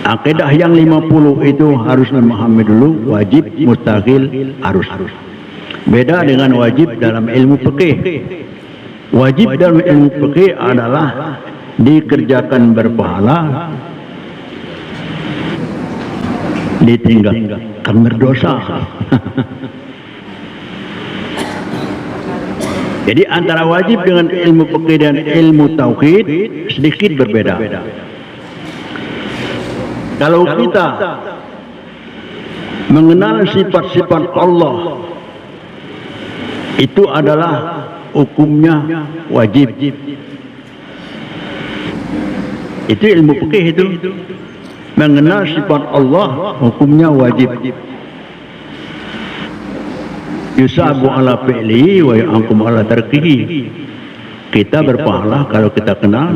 Akidah yang 50 itu harus memahami dulu wajib, mustahil, harus. Beda dengan wajib dalam ilmu fikih. Wajib dalam ilmu fikih adalah dikerjakan berpahala, ditinggalkan berdosa. Jadi antara wajib dengan ilmu fikih dan ilmu tauhid sedikit berbeda. Kalau kita mengenal sifat-sifat Allah, itu adalah hukumnya wajib. Itu ilmu fikih itu. Mengenal sifat Allah, hukumnya wajib. Yusabu ala fi'lihi wa yu'aqabu ala tarkihi. Kita berpahala kalau kita kenal,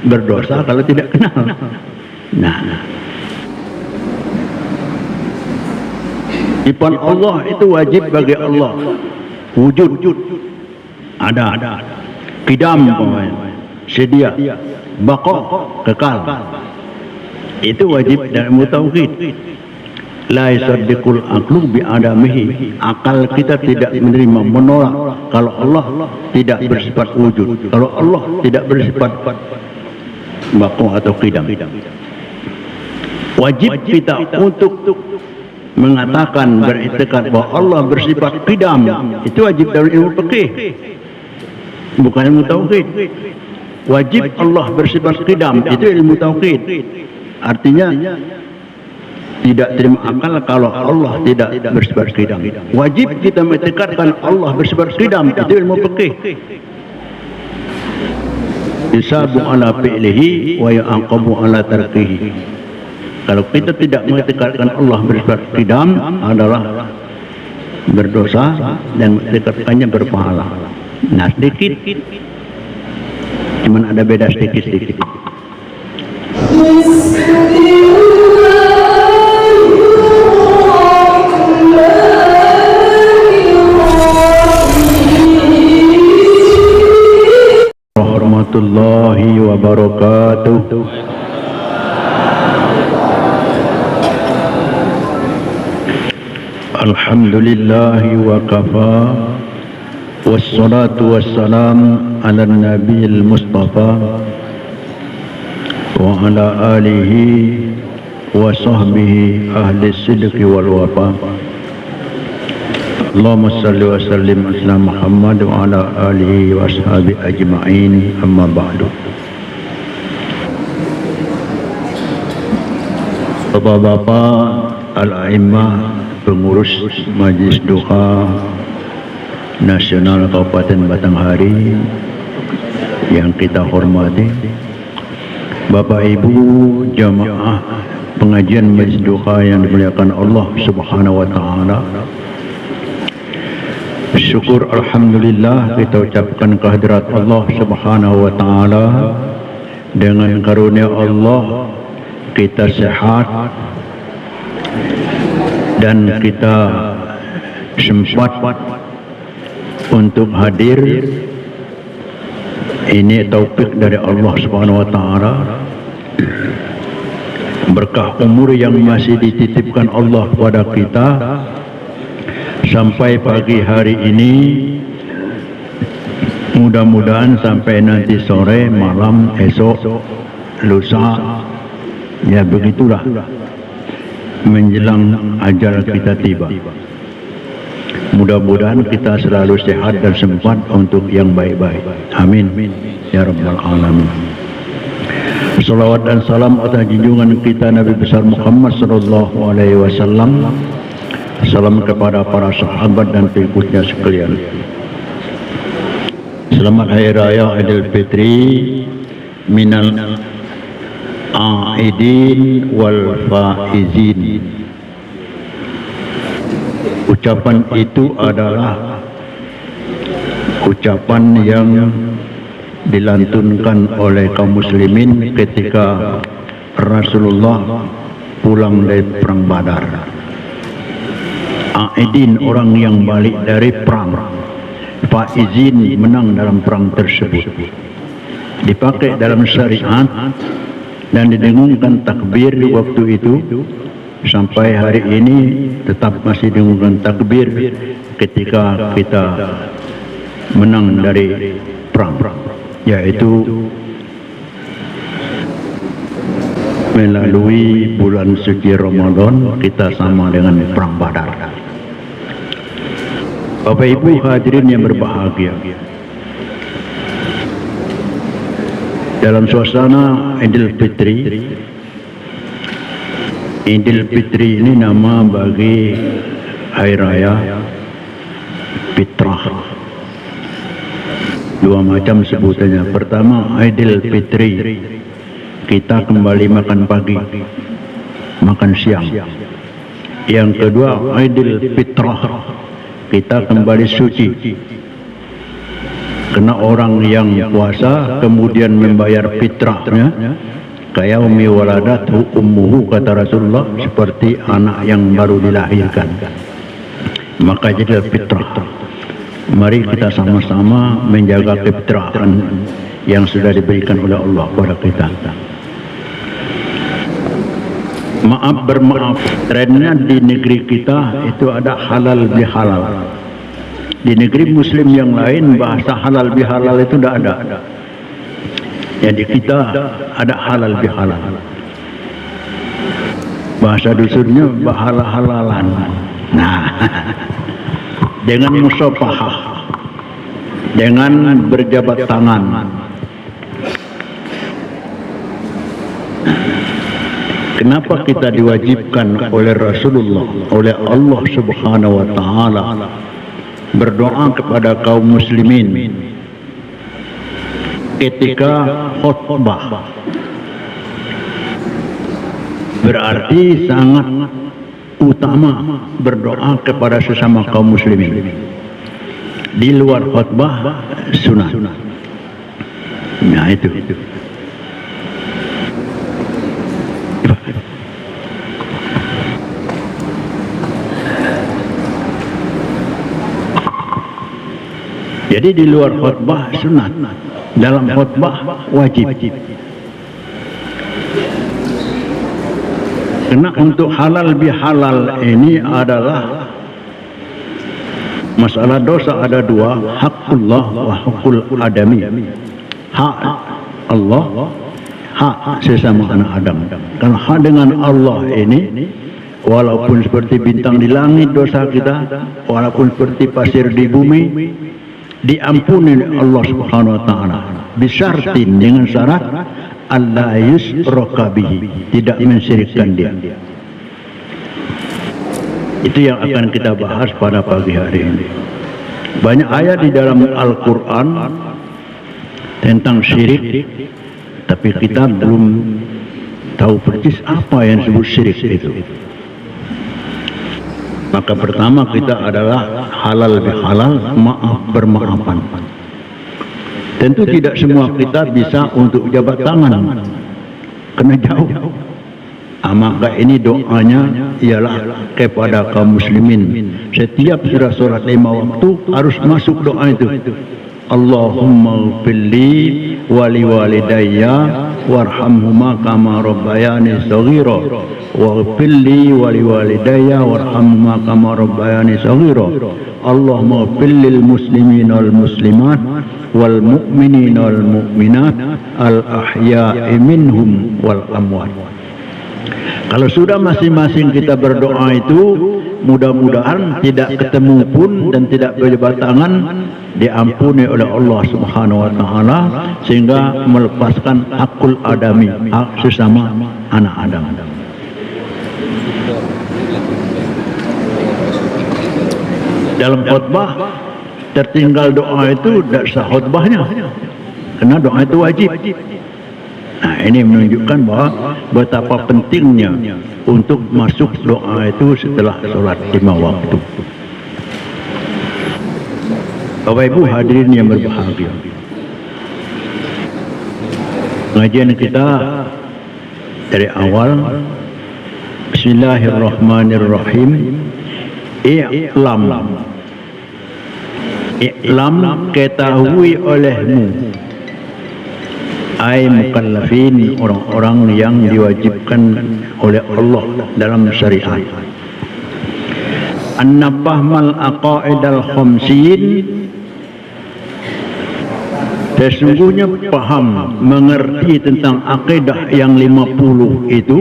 berdosa kalau tidak kenal. Nah, sifat Allah itu wajib bagi Allah. Wujud ada. Qidam, sedia, baqa, kekal. Itu wajib dalam tauhid. La yasaddiqul aqlu bi adamihi. Akal kita tidak menerima, menolak kalau Allah tidak bersifat wujud, kalau Allah tidak bersifat baqa atau qidam. Wajib kita untuk mengatakan, beriktikad bahwa Allah bersifat qidam. Itu wajib dalam ilmu fikih, bukan ilmu tauhid. Wajib Allah bersifat qidam, itu ilmu tauhid. Artinya tidak terima akal kalau Allah tidak bersifat qidam. Wajib kita mengiktikadkan Allah bersifat qidam, itu ilmu fikih. Yusabu ala fi'lihi wa yu'aqabu ala tarkihi. Kalau kita tidak mengiktikadkan Allah bersifat qidam, adalah berdosa, dan mengiktikadkannya berpahala. Nah, sedikit, cuman ada beda sedikit-sedikit. Warahmatullahi wabarakatuh. Alhamdulillahi wa kafa, wassalatu wassalam ala nabiyil mustafa wa ala alihi wa sahbihi ahli sidqi wal wafa. Allahumma salli wa sallim ala Muhammad wa ala alihi wa ashabi ajma'in, amma ba'du. Bapak-bapak al-a'immah, pengurus Majlis Duha Nasional Kabupaten Batanghari yang kita hormati, Bapak Ibu jamaah pengajian Majlis Duha yang dimuliakan Allah Subhanahu wa taala. Syukur alhamdulillah kita ucapkan kehadirat Allah Subhanahu wa taala. Dengan karunia Allah kita sehat dan kita sempat untuk hadir. Ini taufik dari Allah Subhanahu wa taala, berkah umur yang masih dititipkan Allah kepada kita sampai pagi hari ini. Mudah-mudahan sampai nanti sore, malam, esok, lusa, ya begitulah menjelang ajal kita tiba. Mudah-mudahan kita selalu sehat dan sempat untuk yang baik-baik. Amin ya rabbal alamin. Salawat dan salam atas junjungan kita Nabi besar Muhammad sallallahu alaihi wasallam. Salam kepada para sahabat dan pengikutnya sekalian. Selamat Hari Raya Idul Fitri minal Aidin wal faizin. Ucapan itu adalah ucapan yang dilantunkan oleh kaum muslimin ketika Rasulullah pulang dari perang Badar. Aidin, orang yang balik dari perang. Faizin, menang dalam perang tersebut. Dipakai dalam syariat dan didengungkan takbir waktu itu. Sampai hari ini tetap masih didengungkan takbir ketika kita menang dari perang, yaitu melalui bulan suci Ramadan kita sama dengan perang Badar. Bapak Ibu hadirin yang berbahagia, dalam suasana Idul Fitri, Idul Fitri ini nama bagi hari raya fitrah. Dua macam sebutannya. Pertama, Idul Fitri, kita kembali makan pagi, makan siang. Yang kedua, Idul Fitrah, kita kembali suci. Kena orang yang puasa kemudian membayar fitrahnya, kayaumi waladathu ummuhu, kata Rasulullah, seperti anak yang baru dilahirkan. Maka jadi fitrah. Mari kita sama-sama menjaga kefitrahan yang sudah diberikan oleh Allah kepada kita. Maaf bermaaf, trennya di negeri kita itu ada halal bihalal. Di negeri muslim yang lain bahasa halal bihalal itu tidak ada. Jadi kita ada halal bihalal. Bahasa dusunnya bahala-halalan. Nah, dengan musafahah, dengan berjabat tangan. Kenapa kita diwajibkan oleh Rasulullah, oleh Allah Subhanahu wa taala berdoa kepada kaum muslimin ketika khutbah? Berarti sangat utama berdoa kepada sesama kaum muslimin. Di luar khutbah sunnah. Nah itu. Jadi di luar khutbah sunat, dalam khutbah wajib. Karena untuk halal bihalal ini adalah masalah dosa ada dua, hakullah wa hakul adami. Hak Allah, hak sesama anak Adam. Kalau hak dengan Allah ini, walaupun seperti bintang di langit dosa kita, walaupun seperti pasir di bumi, diampuni oleh Allah Subhanahu wa taala. Bisyartin, dengan syarat Allah yusraka bihi, tidak mensyirikkan dia. Itu yang akan kita bahas pada pagi hari ini. Banyak ayat di dalam Al-Quran tentang syirik, tapi kita belum tahu persis apa yang disebut syirik itu. Maka pertama kita adalah halal bihalal, maaf bermaafan. Tentu tidak semua kita bisa untuk jabat tangan, kena jauh. Maka ini doanya ialah kepada kaum muslimin. Setiap sudah sholat 5 waktu harus masuk doa itu. Allahumma ghfirli wali walidayya warhamhuma kama rabbayani shaghira waghfirli wali walidayya warhamhuma kama rabbayani shaghira. Allahumma ghfirlil muslimin wal muslimat wal mu'minin wal mu'minat al ahya'i minhum wal amwat. Kalau sudah masing-masing kita berdoa itu, mudah-mudahan tidak ketemu pun dan tidak berjabat tangan, diampuni oleh Allah Subhanahu wa taala, sehingga melepaskan hakul adami, hak sesama anak Adam. Dalam khutbah tertinggal doa itu tidak sah khutbahnya, karena doa itu wajib. Nah, ini menunjukkan bahwa betapa pentingnya untuk masuk doa itu setelah sholat 5 waktu. Bapak Ibu hadirin yang berbahagia, pengajian kita dari awal, Bismillahirrahmanirrahim. I'lam, ketahui olehmu ai mukallafin, orang-orang yang diwajibkan oleh Allah dalam syariat. Anna fahmal aqaidal khamsin, sesungguhnya paham, mengerti tentang akidah yang 50 itu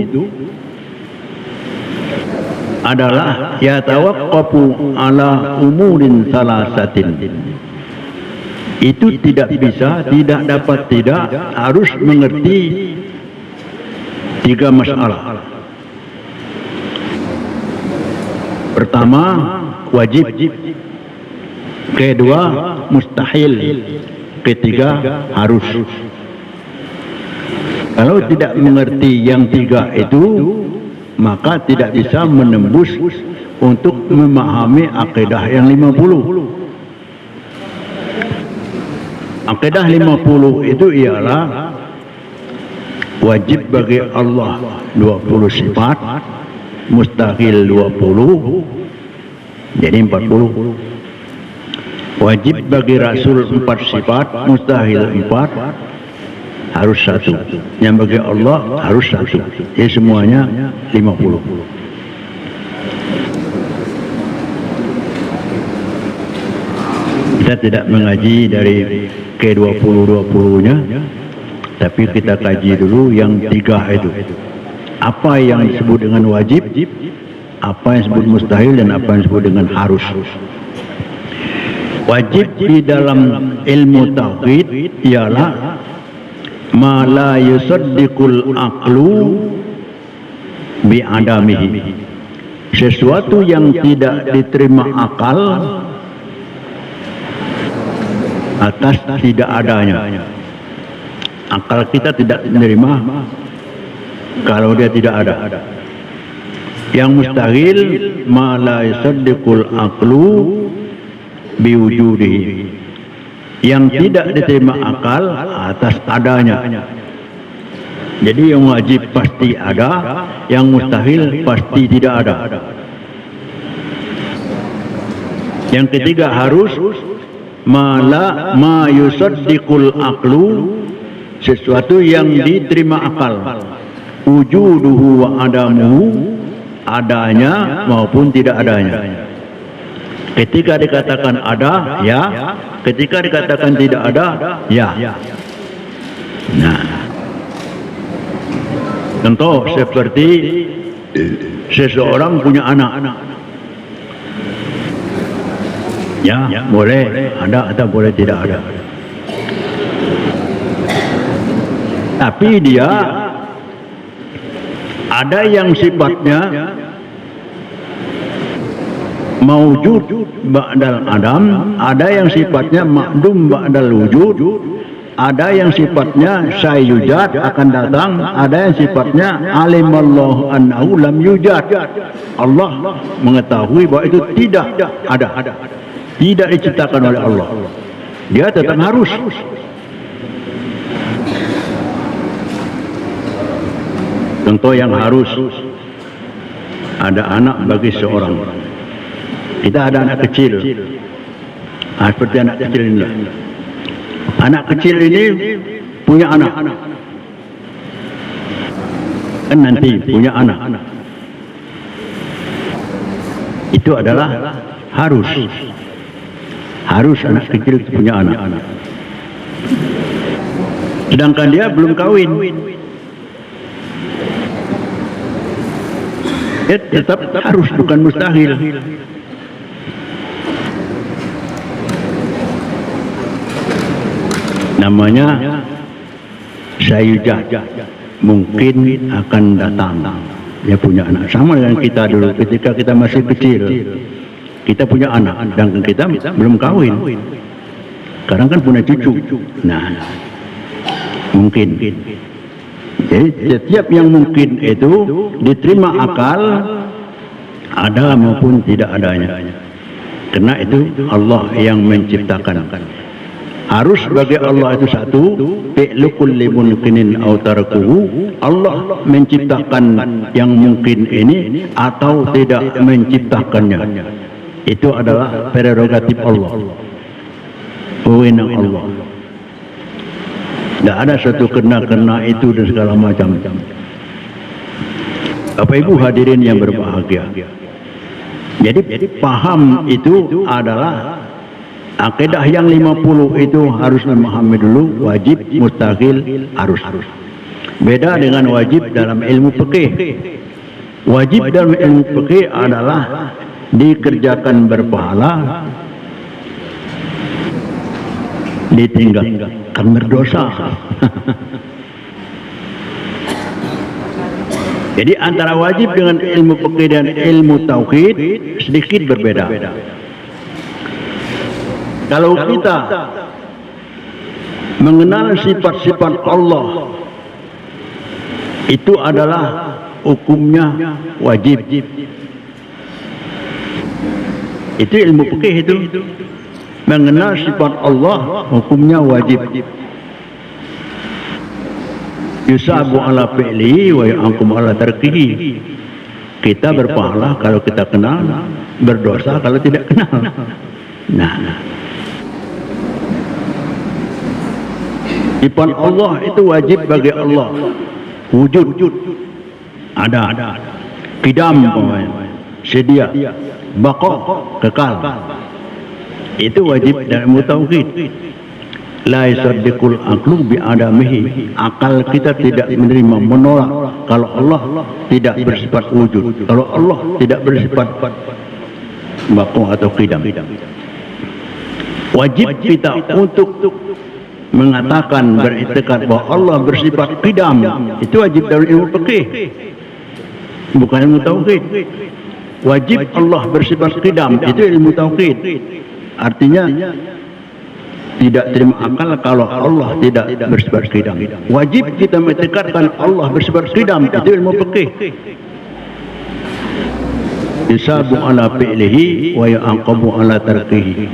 adalah yatawaqqafu ala umurin salasatin. Itu tidak bisa, tidak dapat, tidak harus mengerti 3 masalah. Pertama, wajib. Kedua, mustahil. Ketiga, harus. Kalau tidak mengerti yang 3 itu, maka tidak bisa menembus untuk memahami akidah yang 50. Akidah 50 itu ialah wajib bagi Allah 20 sifat, mustahil 20, jadi 40. Wajib bagi Rasul 4 sifat, mustahil 4, harus 1. Yang bagi Allah harus 1. Jadi semuanya 50. Kita tidak mengaji dari ke-20-20-nya, tapi kita kaji dulu yang 3 itu. Apa yang disebut dengan wajib, apa yang disebut mustahil, dan apa yang disebut dengan harus. Wajib di dalam ilmu tauhid ialah ma la yusaddiqul aqlu bi adamihi, sesuatu yang tidak diterima akal atas tidak adanya. Akal kita tidak menerima kalau dia tidak ada. Yang mustahil ma la yusaddiqul aqlu biwujudihi, yang tidak diterima akal atas adanya. Jadi yang wajib pasti ada, yang mustahil pasti tidak ada. Yang ketiga harus ma yusaddiqul aqlu, sesuatu yang diterima akal, wujuduhu wa adamuhu, adanya maupun tidak adanya. Ketika dikatakan ada, ya. Ketika dikatakan tidak ada, ya. Nah, contoh seperti seseorang punya anak. Ya, boleh ada atau boleh tidak ada. Tapi dia ada yang sifatnya maujud ba'dal adam, ada yang sifatnya ma'dum ba'dal wujud, ada yang sifatnya sayyujad akan datang, ada yang sifatnya alimallahu annahu lam yujad. Allah mengetahui bahwa itu tidak ada, tidak diciptakan oleh Allah. Dia tetap harus. Contoh yang harus, ada anak bagi seorang. Kita ada anak kecil, seperti anak kecil ini. Anak kecil ini punya anak, kan nanti punya anak. Itu adalah harus. Harus anak kecil itu punya anak. Sedangkan dia belum kawin. Dia tetap harus, bukan mustahil. Namanya sayyujad, mungkin akan datang. Dia punya anak, sama dengan kita dulu ketika kita masih kecil. Kita punya anak, dan kita belum kawin. Sekarang kan punya cucu. Nah, mungkin. Jadi setiap yang mungkin itu diterima akal, ada maupun tidak adanya. Karena itu Allah yang menciptakan. Harus bagi Allah itu satu, fi'lu kulli mumkinin aw tarkuhu, Allah menciptakan yang mungkin ini atau tidak menciptakannya. Itu adalah prerogatif Allah, wewenang Allah. Tidak ada satu kena itu dan segala macam. Bapak Ibu hadirin yang berbahagia. Jadi paham itu adalah akidah yang 50 itu harus memahami dulu wajib, mustahil, harus. Beda dengan wajib dalam ilmu fikih. Wajib dalam ilmu fikih adalah dikerjakan berpahala, ditinggalkan berdosa. Jadi antara wajib dengan ilmu fikih dan ilmu tauhid sedikit berbeda. Kalau kita mengenal sifat-sifat Allah, itu adalah hukumnya wajib. Itu ilmu fikih itu. Mengenal sifat Allah, hukumnya wajib. Yusabu ala fi'lihi wa yu'aqabu ala tarkihi. Kita berpahala kalau kita kenal, berdosa kalau tidak kenal. Nah. Sifat Allah itu wajib bagi Allah. Wujud. Ada. Qidam, sedia. Baqa, kekal. Itu wajib dalam tauhid. La yusaddiqul aqlu bi adamihi. Akal kita tidak menerima, menolak kalau Allah tidak bersifat wujud, kalau Allah tidak bersifat baqa atau qidam. Wajib kita untuk mengatakan, beriktikad bahwa Allah bersifat qidam. Itu wajib dalam ilmu fikih, bukan ilmu tauhid. Wajib Allah bersifat qidam, itu ilmu tauhid. Artinya tidak terima akal kalau Allah tidak bersifat qidam. Wajib kita mengitikadkan Allah bersifat qidam, itu ilmu fikih. Yusabu ala fi'lihi wa yu'aqabu ala tarkihi.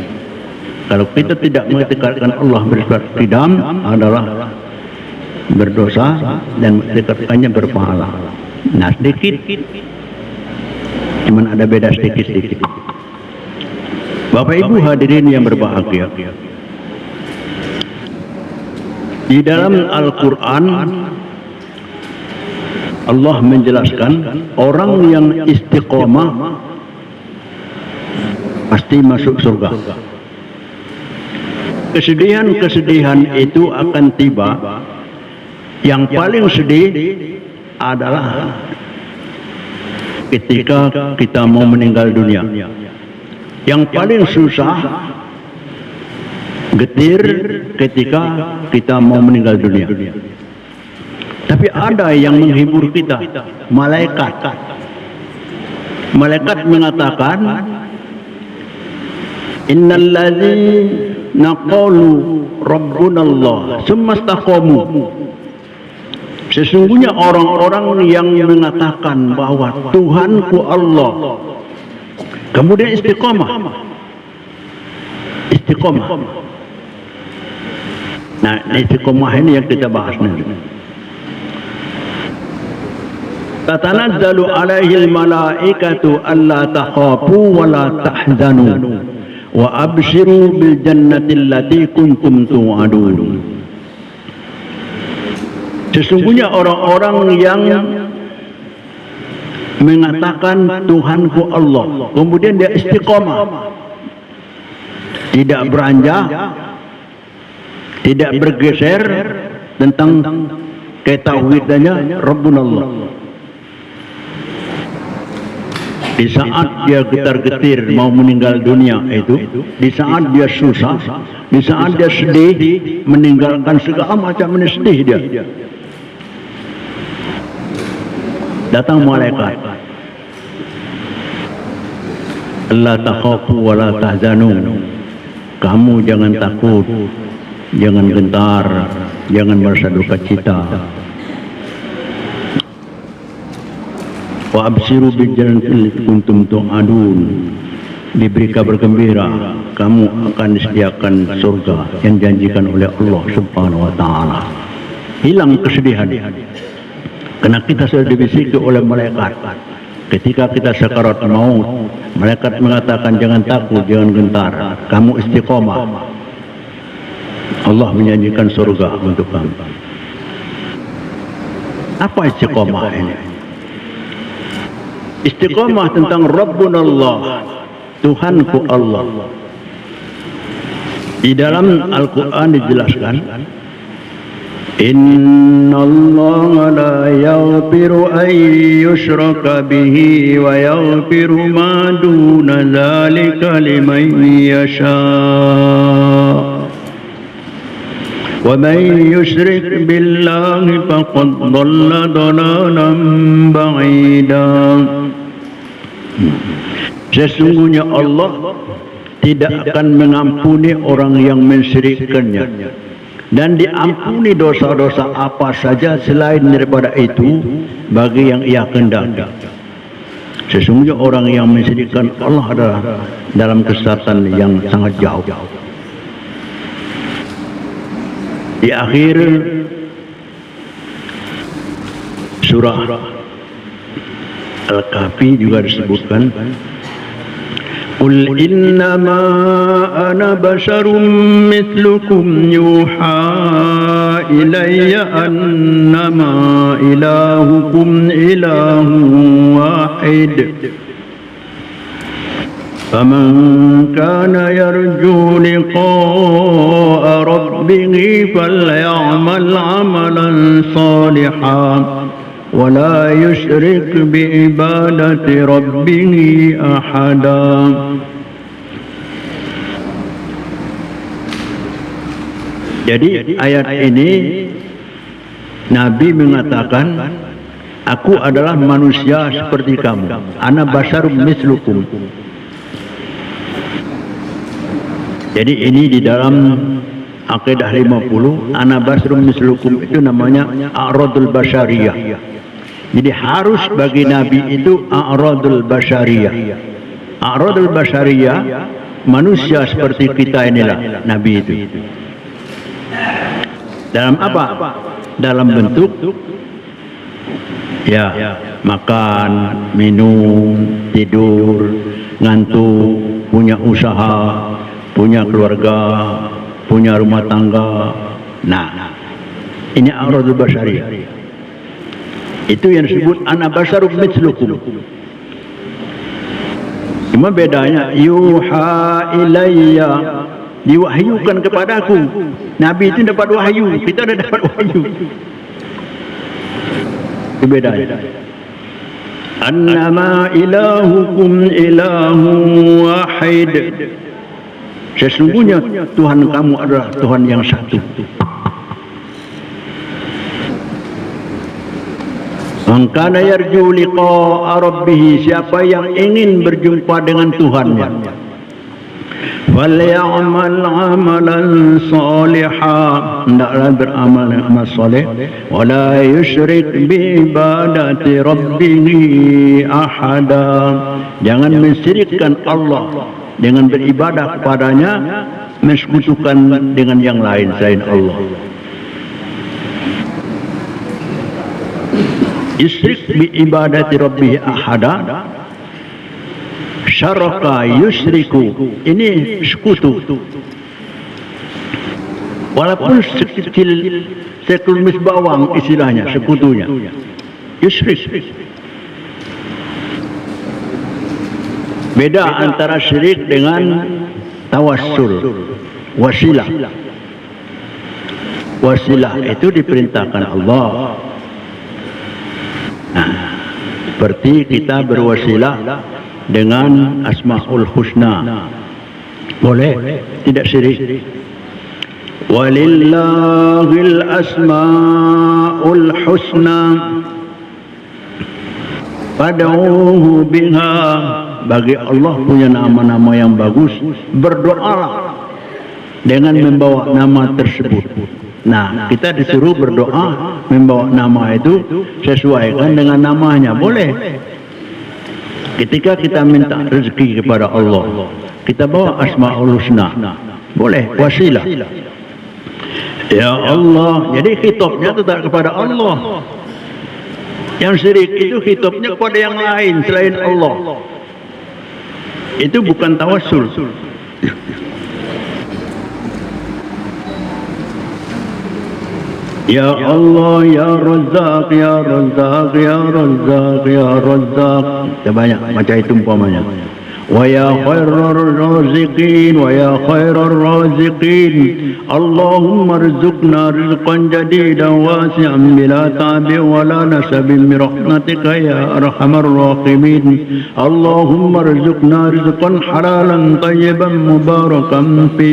Kalau kita tidak mengitikadkan Allah bersifat qidam, adalah berdosa dan mengitikadkannya berpahala. Nah, sedikit, cuman ada beda sedikit. Bapak Ibu hadirin yang berbahagia, di dalam Al-Quran Allah menjelaskan orang yang istiqomah pasti masuk surga. Kesedihan-kesedihan itu akan tiba. Yang paling sedih adalah ketika kita mau meninggal dunia. Yang paling susah, getir ketika kita mau meninggal dunia. Tapi ada yang menghibur kita, malaikat. Malaikat mengatakan, innal ladzina qalu rabbunallah tsumma istaqamu. Sesungguhnya orang-orang yang mengatakan bahwa Tuhanku Allah, kemudian istiqomah. Nah, istiqomah ini yang kita bahas nanti. Tatanazzalu alaihil malaikatu alla takhafu wa la tahzanu wa abshiru bil jannati allati kuntum tu'adun. Sesungguhnya orang-orang yang mengatakan Tuhanku Allah, kemudian dia istiqomah, tidak beranjak, tidak bergeser tentang ketauhidannya Rabbunallah. Di saat dia getar-getir mau meninggal dunia itu, di saat dia susah, di saat dia sedih, meninggalkan segala macam sedih dia, datang malaikat. La takhafu wa la tahzanu. Kamu jangan takut, jangan gentar, jangan merasa duka cita. Wa absiru bil jannati kuntum tu'adun. Diberi kabar gembira, kamu akan disediakan surga yang janjikan oleh Allah Subhanahu wa taala. Hilang kesedihan. Karena kita sudah dibisiki oleh malaikat. Ketika kita sakarat maut, malaikat mengatakan jangan takut, jangan gentar, kamu istiqomah. Allah menjanjikan surga untuk kamu. Apa istiqamah ini? Istiqamah tentang Rabbuna Allah, Tuhanku Allah. Di dalam Al-Quran dijelaskan, Inna Allah la yaghfiru an yushraka bihi wa yaghfiru ma duna dhalika liman yasha. Wa man yushrik billahi faqad dhalla dhalalan ba'ida. Sesungguhnya Allah tidak akan mengampuni orang yang mensyirikkannya, dan diampuni dosa-dosa apa saja selain daripada itu bagi yang ia kehendaki. Sesungguhnya orang yang mensyirikkan Allah adalah dalam kesesatan yang sangat jauh. Di akhir surah Al-Kahfi juga disebutkan, Qul innama ana basharum mithlukum yuha ilayya annama ilahukum ilahun wahid. فَمَنْ كَانَ يَرْجُو لِقَاءَ رَبِّهِ فَلْيَعْمَلْ عَمَلًا صَالِحًا وَلَا يُشْرِكْ بِعِبَادَةِ رَبِّهِ أَحَدًا. Jadi ayat ini Nabi mengatakan, aku adalah manusia seperti kamu. Ana basyarum mislukum. Jadi ini di dalam Aqidah 50, ana basyarum mislukum itu namanya a'radul basyariyah. Jadi harus bagi Nabi itu a'radul basyariyah. A'radul basyariyah, manusia seperti kita inilah Nabi itu. Dalam apa? Dalam bentuk ya makan, minum, tidur, ngantuk, punya usaha, punya keluarga, punya rumah tangga. Nah, ini a'radul basyariyah. Itu yang disebut ana basyarum mithlukum. Cuma bedanya yuha ilayya, diwahyukan kepadaku. Nabi itu dapat wahyu, kita dah dapat wahyu. Itu bedanya. Annama ilahukum ilahun wahid. Sesungguhnya Tuhan kamu adalah Tuhan yang satu. Man kana yarju liqa'a rabbih, siapa yang ingin berjumpa dengan Tuhannya, falyamal amalan salihah, hendaklah beramal amal soleh, wala yusyrik bi ibadati rabbih ahada, jangan mensyirikkan Allah dengan beribadah kepadanya, mensekutukan dengan yang lain selain Allah. Yusyrik bi ibadati rabbih ahada, syaraka yusyriku, ini sekutu. Walaupun sekecil sekelumit bawang istilahnya, sekutunya yusyrik. Beda antara syirik dengan tawassul, wasilah. Wasilah itu diperintahkan Allah. Nah, seperti kita berwasilah dengan Asmaul Husna, boleh, tidak syirik. Walillahil asmaul husna fad'uhu biha, bagi Allah punya nama-nama yang bagus, berdoalah dengan membawa nama tersebut. Nah, kita disuruh berdoa membawa nama itu sesuaikan dengan namanya, boleh. Ketika kita minta rezeki kepada Allah, kita bawa Asmaul Husna, boleh, wasilah. Ya Allah, jadi khitabnya tetap kepada Allah. Yang syirik itu khitabnya kepada yang lain selain Allah. Itu bukan tawassul. Ya Allah, Ya Razzaq, Ya Razzaq, Ya Razzaq, Ya Razzaq. Banyak macam itu umpamanya. Wa ya khairar raziqin, wa ya khairar raziqin. Allahumma rizqna rizqan jadidan wasi'an bila ta'bin wa la nasabin bi rahmatika ya arhamar rahimin. Allahumma rizqna rizqan halalan tayyiban mubarakan fi.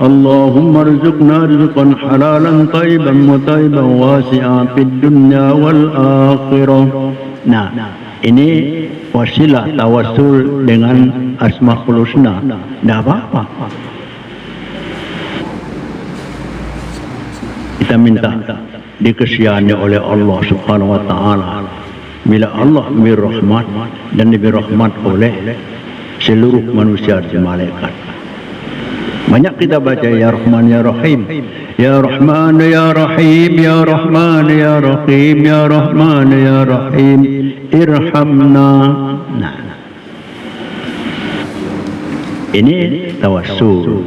Allahumma rizqna rizqan halalan tayyiban mutayyiban wasi'an fid dunya wal akhirah. Nah, ini wasilah tawassul dengan Asmaul Husna. Tidak apa-apa. Kita minta dikasihani oleh Allah Subhanahu wa taala. Bila Allah memberi rahmat dan diberi rahmat oleh seluruh manusia dan malaikat. Banyak kita baca ya Rahman ya Rahim. Ya Rahman ya Rahim, ya Rahman ya Rahim, ya Rahman ya Rahim, irhamna. Nah, ini tawassul.